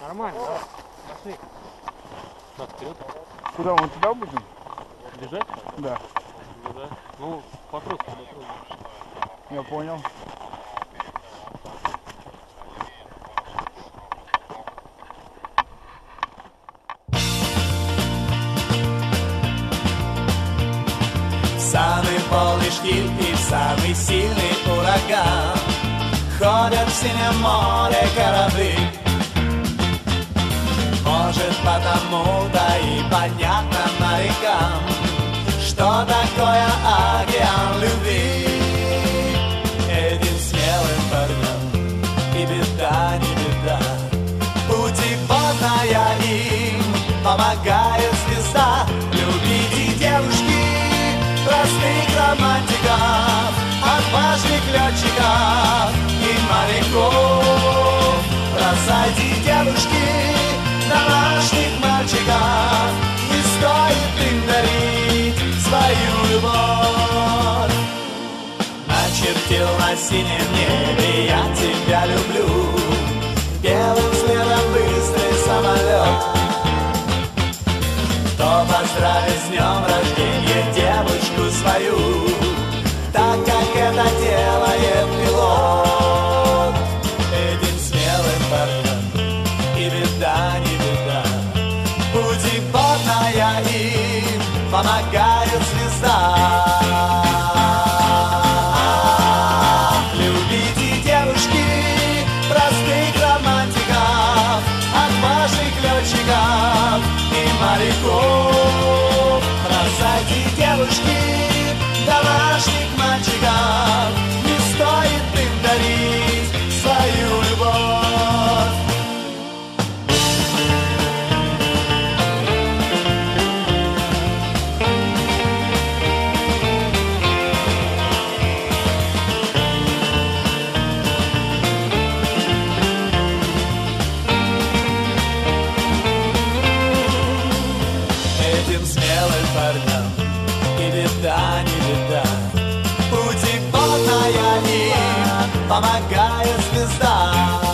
Нормально, да? Пошли. Так, вперед. Куда мы туда будем? Бежать? Да. Да. Ну, вопрос. Я понял. В самый полный штиль и в самый сильный ураган ходят в синем море корабли. Может, потому-то и понятно морякам, что такое океан любви. Этим смелым парням и беда, не беда, путеводная им помогает звезда. Любите, девушки, простых романтиков, отважных летчиков и моряков. Бросайте, девушки, домашних мальчиков, не стоит им дарить свою любовь. Начертил на синем небе я тебя люблю, белым следом быстрый самолет. Кто поздравит с днем рождения девушку свою, так как это делает пилот. Этим смелым парням и беда, не беда, путеводная им помогает звезда. Любите, девушки, простых романтиков, отважных летчиков и моряков. Бросайте, девушки, домашних мальчиков, не стоит им дарить свою любовь. Этим смелым парням и беда, не беда, путеводная им помогает звезда.